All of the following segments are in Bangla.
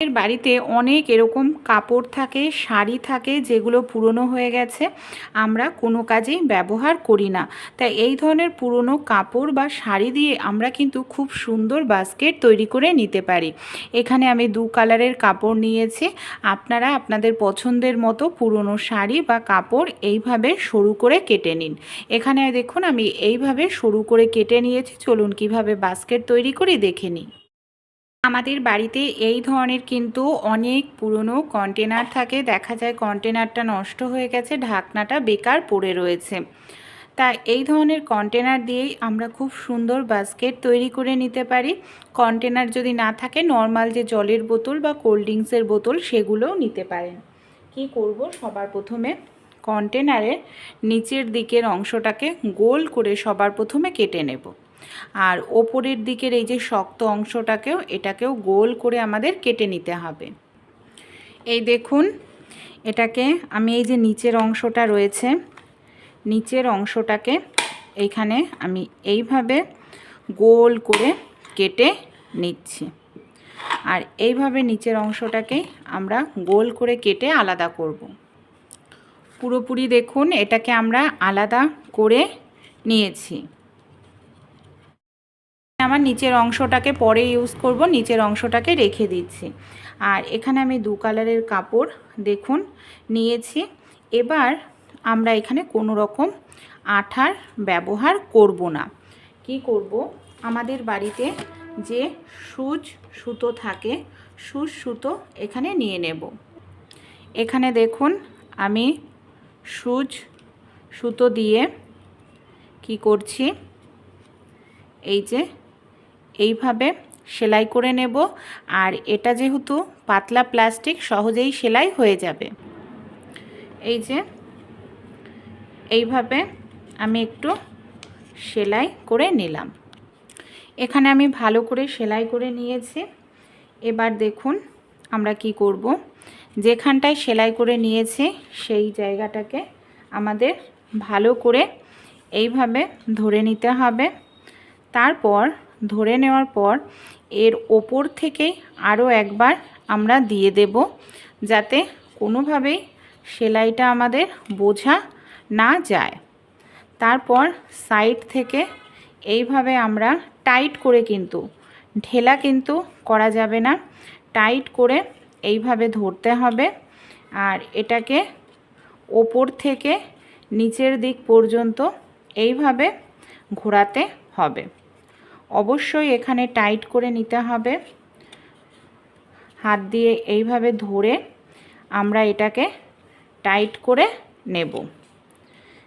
এর বাড়িতে অনেক এরকম কাপড় থাকে, শাড়ি থাকে যেগুলো পুরনো হয়ে গেছে, আমরা কোনো কাজেই ব্যবহার করি না। তাই এই ধরনের পুরনো কাপড় বা শাড়ি দিয়ে আমরা কিন্তু খুব সুন্দর বাস্কেট তৈরি করে নিতে পারি। এখানে আমি 2 কালারের কাপড় নিয়েছি। আপনারা আপনাদের পছন্দের মতো পুরনো শাড়ি বা কাপড় এইভাবে সরু করে কেটে নিন। এখানে দেখুন আমি এইভাবে সরু করে কেটে নিয়েছি। চলুন কিভাবে বাস্কেট তৈরি করি দেখে নিই। আমাদের বাড়িতে এই ধরনের কিন্তু অনেক পুরনো কন্টেনার থাকে। দেখা যায় কন্টেনারটা নষ্ট হয়ে গেছে, ঢাকনাটা বেকার পড়ে রয়েছে। তাই এই ধরনের কন্টেনার দিয়েই আমরা খুব সুন্দর বাস্কেট তৈরি করে নিতে পারি। কন্টেনার যদি না থাকে, নর্মাল যে জলের বোতল বা কোল্ড ড্রিঙ্কসের বোতল সেগুলোও নিতে পারেন। কি করব, সবার প্রথমে কন্টেনারের নিচের দিকের অংশটাকে গোল করে সবার প্রথমে কেটে নেব। আর ওপরের দিকের এই যে শক্ত এটাকেও গোল করে আমাদের কেটে নিতে হবে। এই দেখুন, এটাকে আমি এই যে নিচের অংশটা রয়েছে, নিচের অংশটাকে এইখানে আমি এইভাবে গোল করে কেটে নিচ্ছি। আর এইভাবে নিচের অংশটাকে আমরা গোল করে কেটে আলাদা করব। পুরোপুরি দেখুন এটাকে আমরা আলাদা করে নিয়েছি। আমার নিচের অংশটাকে পরে ইউজ করব, নিচের অংশটাকে রেখে দিচ্ছি। আর এখানে আমি 2 কালারের কাপড় দেখুন নিয়েছি। এবার আমরা এখানে কোনো রকম আঠার ব্যবহার করব না। কি করব, আমাদের বাড়িতে যে সুচ সুতো থাকে, সুতো এখানে নিয়ে নেব। এখানে দেখুন আমি সুতো দিয়ে কি করছি, এই যে এইভাবে সেলাই করে নেব। আর এটা যেহেতু পাতলা প্লাস্টিক, সহজেই সেলাই হয়ে যাবে। এই যে এইভাবে আমি একটু সেলাই করে নিলাম। এখানে আমি ভালো করে সেলাই করে নিয়েছি। এবার দেখুন আমরা কি করব, যেখানটায় সেলাই করে নিয়েছি সেই জায়গাটাকে আমাদের ভালো করে এইভাবে ধরে নিতে হবে। তারপর ধরে নেওয়ার পর এর ওপর থেকে আরও একবার আমরা দিয়ে দেব, যাতে কোনোভাবেই সেলাইটা আমাদের বোঝা না যায়। তারপর সাইড থেকে এইভাবে আমরা টাইট করে, কিন্তু ঢেলা কিন্তু করা যাবে না, টাইট করে এইভাবে ধরতে হবে। আর এটাকে ওপর থেকে নিচের দিক পর্যন্ত এইভাবে ঘোরাতে হবে। অবশ্যই এখানে টাইট করে নিতে হবে। হাত দিয়ে এইভাবে ধরে আমরা এটাকে টাইট করে নেব।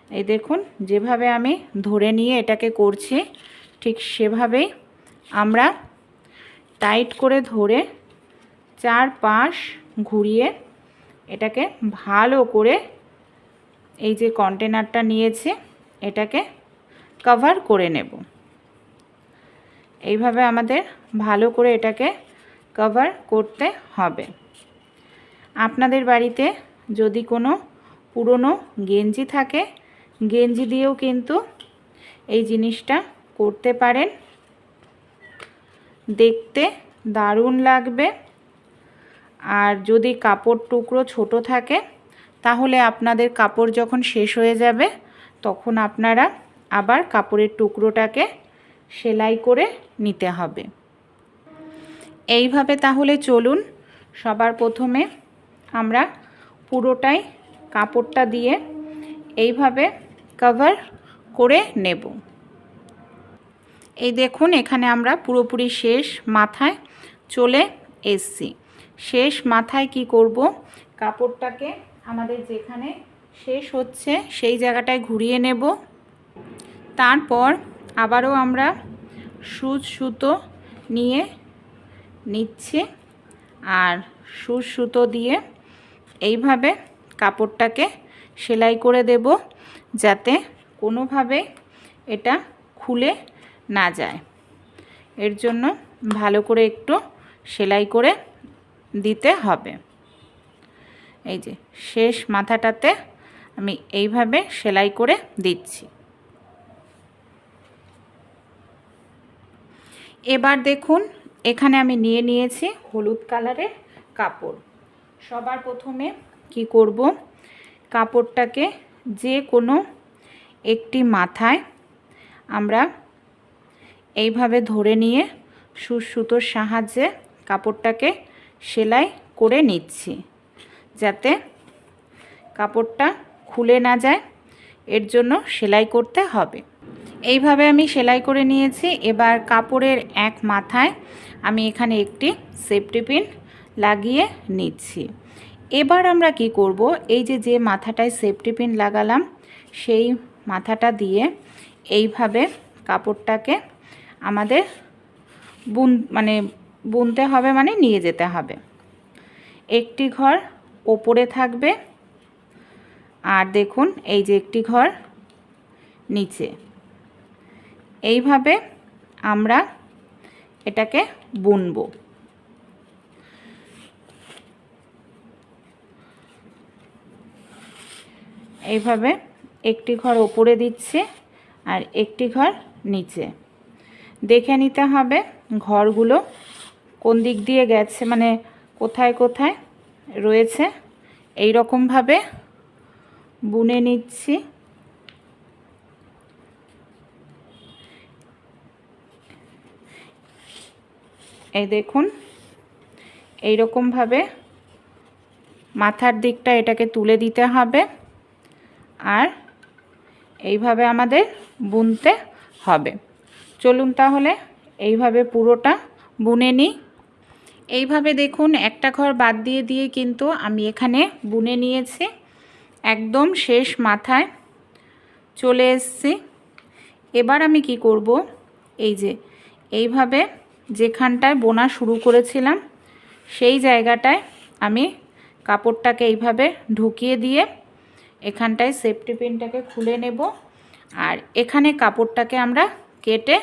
এই দেখুন যেভাবে আমি ধরে নিয়ে এটাকে করছি, ঠিক সেভাবেই আমরা টাইট করে ধরে চারপাশ ঘুরিয়ে এটাকে ভালো করে, এই যে কন্টেনারটা নিয়েছি এটাকে কভার করে নেব। এইভাবে আমাদের ভালো করে এটাকে কভার করতে হবে। আপনাদের বাড়িতে যদি কোনো পুরনো গেঞ্জি থাকে, গেঞ্জি দিয়েও কিন্তু এই জিনিসটা করতে পারেন, দেখতে দারুণ লাগবে। আর যদি কাপড় টুকরো ছোট থাকে, তাহলে আপনাদের কাপড় যখন শেষ হয়ে যাবে তখন আপনারা আবার কাপড়ের টুকরোটাকে সেলাই করে নিতে হবে। এইভাবে তাহলে চলুন, সবার প্রথমে আমরা পুরোটাই কাপড়টা দিয়ে এইভাবে কভার করে নেব। এই দেখুন এখানে আমরা পুরোপুরি শেষ মাথায় চলে এসেছি। শেষ মাথায় কি করব, কাপড়টাকে আমাদের যেখানে শেষ হচ্ছে সেই জায়গাটায় ঘুরিয়ে নেব। তারপর আবারও আমরা সুতো নিয়ে নিচ্ছি। আর সুতো দিয়ে এইভাবে কাপড়টাকে সেলাই করে দেব, যাতে কোনোভাবে এটা খুলে না যায়। এর জন্য ভালো করে একটু সেলাই করে দিতে হবে। এই যে শেষ মাথাটাতে আমি এইভাবে সেলাই করে দিচ্ছি। এবার দেখুন এখানে আমি নিয়েছি হলুদ কালারের কাপড়। সবার প্রথমে কি করব, কাপড়টাকে যে কোনো একটি মাথায় আমরা এইভাবে ধরে নিয়ে সুতোর সাহায্যে কাপড়টাকে সেলাই করে নিচ্ছি, যাতে কাপড়টা খুলে না যায়, এর জন্য সেলাই করতে হবে। এইভাবে আমি সেলাই করে নিয়েছি। এবার কাপড়ের এক মাথায় আমি এখানে একটি সেফটি পিন লাগিয়ে নিচ্ছি। এবার আমরা কি করব, এই যে মাথাটায় সেফটি পিন লাগালাম সেই মাথাটা দিয়ে এইভাবে কাপড়টাকে আমাদের বুনতে হবে, মানে নিয়ে যেতে হবে। একটি ঘর ওপরে থাকবে আর দেখুন এই যে একটি ঘর নিচে। এইভাবে আমরা এটাকে বুনবো। এইভাবে একটি ঘর ওপরে দিচ্ছি আর একটি ঘর নিচে। দেখে নিতে হবে ঘরগুলো কোন দিক দিয়ে গেছে, মানে কোথায় কোথায় রয়েছে। এই রকমভাবে বুনে নিচ্ছি। এই দেখুন এই রকমভাবে মাথার দিকটা এটাকে তুলে দিতে হবে আর এইভাবে আমাদের বুনতে হবে। চলুন তাহলে এইভাবে পুরোটা বুনে নিই। এইভাবে দেখুন একটা ঘর বাদ দিয়ে দিয়ে কিন্তু আমি এখানে বুনে নিয়েছি, একদম শেষ মাথায় চলে এসেছি। এবার আমি কি করব, এই যে এইভাবে যেখানটায় বোনা শুরু করেছিলাম সেই জায়গাটায় আমি কাপড়টাকে এইভাবে ঢুকিয়ে দিয়ে এখানটায় সেফটি পিনটাকে খুলে নেব আর এখানে কাপড়টাকে আমরা কেটে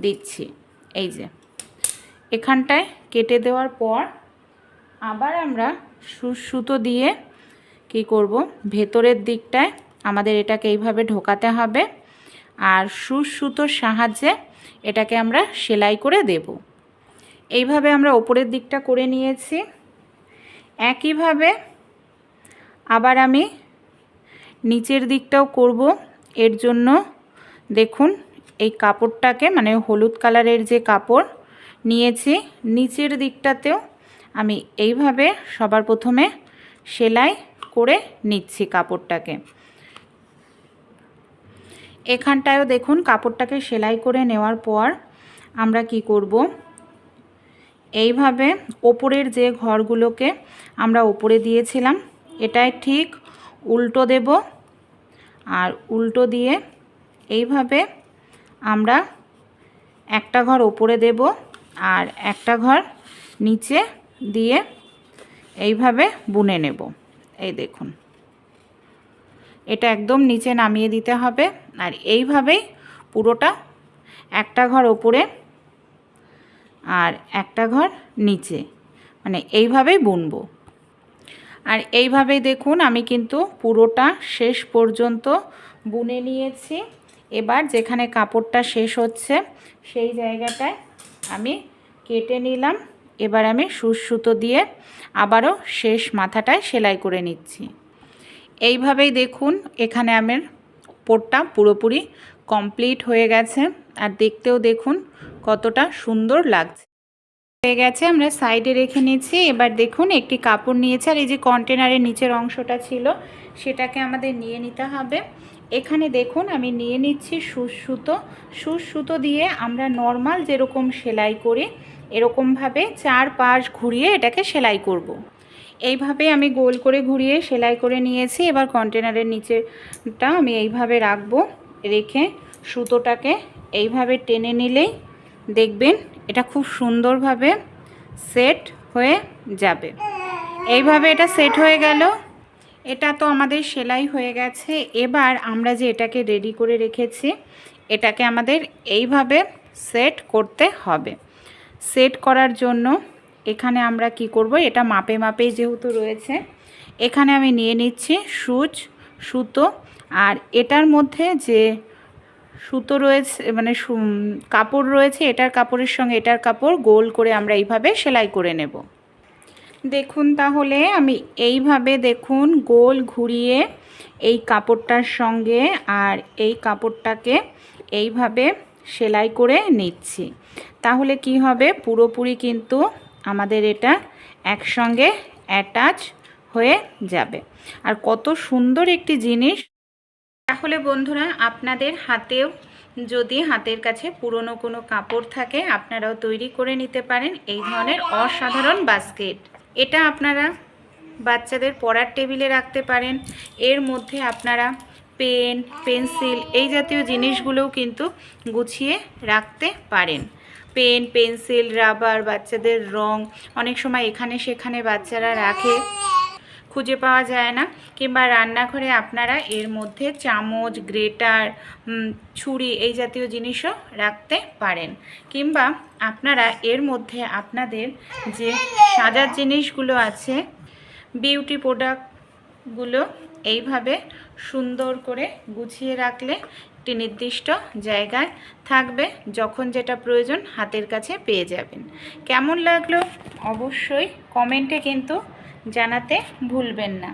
দিচ্ছি। এই যে এখানটায় কেটে দেওয়ার পর আবার আমরা সুতো দিয়ে কি করব, ভেতরের দিকটায় আমাদের এটাকে এইভাবে ঢোকাতে হবে আর সুতোর সাহায্যে এটাকে আমরা সেলাই করে দেব। এইভাবে আমরা ওপরের দিকটা করে নিয়েছি। একইভাবে আবার আমি নিচের দিকটাও করব। এর জন্য দেখুন এই কাপড়টাকে, মানে হলুদ কালারের যে কাপড় নিয়েছি, নিচের দিকটাতেও আমি এইভাবে সবার প্রথমে সেলাই করে নিচ্ছি কাপড়টাকে। এখানটায়ও দেখুন কাপড়টাকে সেলাই করে নেওয়ার পর আমরা কি করব, এইভাবে ওপরের যে ঘরগুলোকে আমরা ওপরে দিয়েছিলাম এটাই ঠিক উল্টো দেব আর উল্টো দিয়ে এইভাবে আমরা একটা ঘর ওপরে দেব আর একটা ঘর নিচে দিয়ে এইভাবে বুনে নেব। এই দেখুন এটা একদম নিচে নামিয়ে দিতে হবে আর এইভাবেই পুরোটা একটা ঘর ওপরে আর একটা ঘর নিচে, মানে এইভাবেই বুনবো। আর এইভাবেই দেখুন আমি কিন্তু পুরোটা শেষ পর্যন্ত বুনে নিয়েছি। এবার যেখানে কাপড়টা শেষ হচ্ছে সেই জায়গাটায় আমি কেটে নিলাম। এবার আমি সুতো দিয়ে আবারও শেষ মাথাটায় সেলাই করে নিচ্ছি। এইভাবেই দেখুন এখানে আমার উপরটা পুরোপুরি কমপ্লিট হয়ে গেছে আর দেখতেও দেখুন কতটা সুন্দর লাগছে। হয়ে গেছে, আমরা সাইডে রেখে নিয়েছি। এবার দেখুন একটি কাপড় নিয়েছে আর এই যে কন্টেনারের নিচের অংশটা ছিল সেটাকে আমাদের নিয়ে নিতে হবে। এখানে দেখুন আমি নিয়ে নিচ্ছি সুতো দিয়ে আমরা নর্মাল যেরকম সেলাই করি এরকমভাবে চার পাশ ঘুরিয়ে এটাকে সেলাই করব। এইভাবে আমি গোল করে ঘুরিয়ে সেলাই করে নিয়েছি। এবার কন্টেনারের নিচেটা আমি এইভাবে রাখবো, রেখে সুতোটাকে এইভাবে টেনে নিলেই দেখবেন এটা খুব সুন্দরভাবে সেট হয়ে যাবে। এইভাবে এটা সেট হয়ে গেল। এটা তো আমাদের সেলাই হয়ে গেছে। এবার আমরা যে এটাকে রেডি করে রেখেছি এটাকে আমাদের এইভাবে সেট করতে হবে। সেট করার জন্য এখানে আমরা কি করব, এটা মাপে মাপেই যেহেতু রয়েছে এখানে আমি নিয়ে নিচ্ছি সুতো আর এটার মধ্যে যে সুতো রয়েছে, মানে কাপড় রয়েছে, এটার কাপড়ের সঙ্গে এটার কাপড় গোল করে আমরা এইভাবে সেলাই করে নেব। দেখুন তাহলে আমি এইভাবে দেখুন গোল ঘুরিয়ে এই কাপড়টার সঙ্গে আর এই কাপড়টাকে এইভাবে সেলাই করে নিচ্ছি। তাহলে কি হবে, পুরোপুরি কিন্তু আমাদের এটা একসঙ্গে অ্যাটাচ হয়ে যাবে। আর কত সুন্দর একটি জিনিস। তাহলে বন্ধুরা, আপনাদের হাতেও যদি হাতের কাছে পুরনো কোনো কাপড় থাকে, আপনারাও তৈরি করে নিতে পারেন এই ধরনের অসাধারণ বাস্কেট। এটা আপনারা বাচ্চাদের পড়ার টেবিলে রাখতে পারেন। এর মধ্যে আপনারা পেন, পেন্সিল এই জাতীয় জিনিসগুলোও কিন্তু গুছিয়ে রাখতে পারেন। পেন, পেন্সিল, রাবার, বাচ্চাদের রং অনেক সময় এখানে সেখানে বাচ্চারা রাখে, খুঁজে পাওয়া যায় না। কিংবা রান্নাঘরে আপনারা এর মধ্যে চামচ, গ্রেটার, ছুরি এই জাতীয় জিনিসও রাখতে পারেন। কিংবা আপনারা এর মধ্যে আপনাদের যে সাজার জিনিসগুলো আছে, বিউটি প্রোডাক্টগুলো এইভাবে সুন্দর করে গুছিয়ে রাখলে একটি নির্দিষ্ট জায়গায় থাকবে, যখন যেটা প্রয়োজন হাতের কাছে পেয়ে যাবেন। কেমন লাগলো অবশ্যই কমেন্টে কিন্তু জানাতে ভুলবেন না।